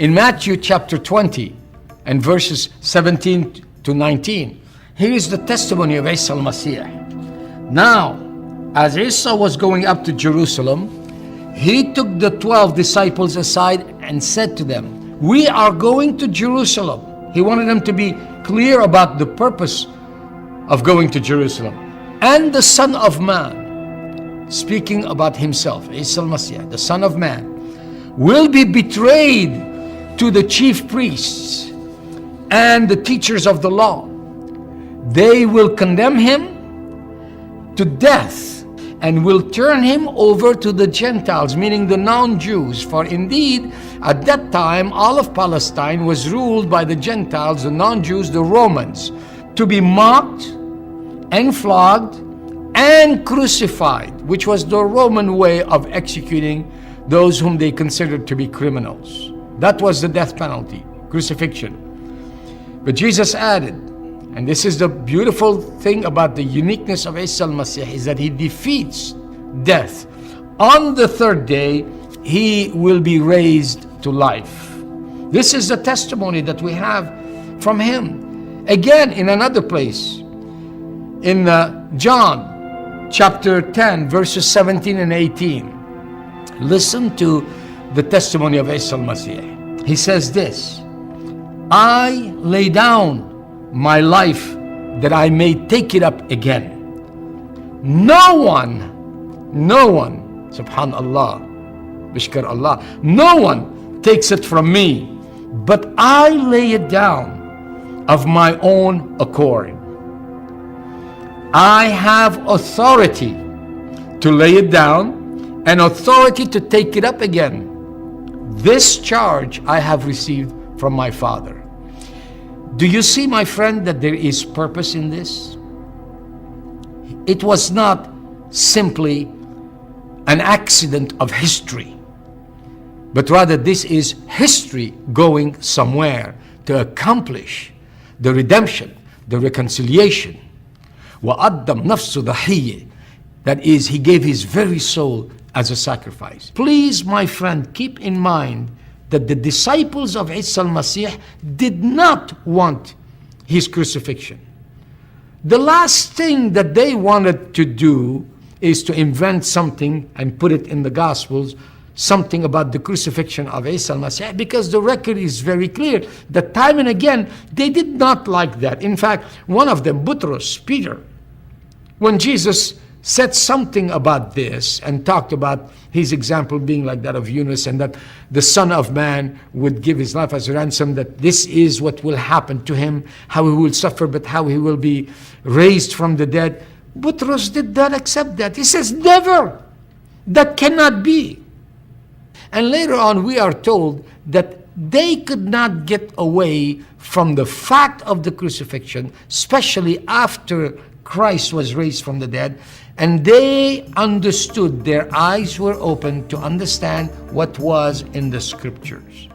In Matthew chapter 20 and verses 17 to 19, here is the testimony of Isa al-Masih. Now, as Isa was going up to Jerusalem, he took the 12 disciples aside and said to them, "We are going to Jerusalem." He wanted them to be clear about the purpose of going to Jerusalem. "And the Son of Man," speaking about himself, Isa al-Masih, the Son of Man, "will be betrayed to the chief priests and the teachers of the law. They will condemn him to death and will turn him over to the Gentiles," meaning the non-Jews. For indeed, at that time, all of Palestine was ruled by the Gentiles, the non-Jews, the Romans, to be mocked and flogged and crucified, which was the Roman way of executing those whom they considered to be criminals. That was the death penalty, crucifixion. But Jesus added, and this is the beautiful thing about the uniqueness of Isa al-Masih, is that he defeats death. On the third day, he will be raised to life. This is the testimony that we have from him. Again, in another place, in John chapter 10, verses 17 and 18, listen to the testimony of Isa al-Masih. He says this, "I lay down my life that I may take it up again. No one, subhanallah, bishkar Allah, no one takes it from me, but I lay it down of my own accord. I have authority to lay it down and authority to take it up again. This charge I have received from my Father." Do you see, my friend, that there is purpose in this? It was not simply an accident of history, but rather this is history going somewhere to accomplish the redemption, the reconciliation. وَأَدَّمْ نَفْسُ ضَحِيَّةً, that is, he gave his very soul as a sacrifice. Please, my friend, keep in mind that the disciples of Isa al-Masih did not want his crucifixion. The last thing that they wanted to do is to invent something and put it in the Gospels, something about the crucifixion of Isa al-Masih, because the record is very clear that time and again they did not like that. In fact, one of them, Butros, Peter, when Jesus said something about this and talked about his example being like that of Yunus, and that the Son of Man would give his life as a ransom, that this is what will happen to him, how he will suffer, but how he will be raised from the dead. Butros did not accept that. He says, "Never! That cannot be." And later on, we are told that they could not get away from the fact of the crucifixion, especially after Christ was raised from the dead, and they understood, their eyes were open to understand what was in the scriptures.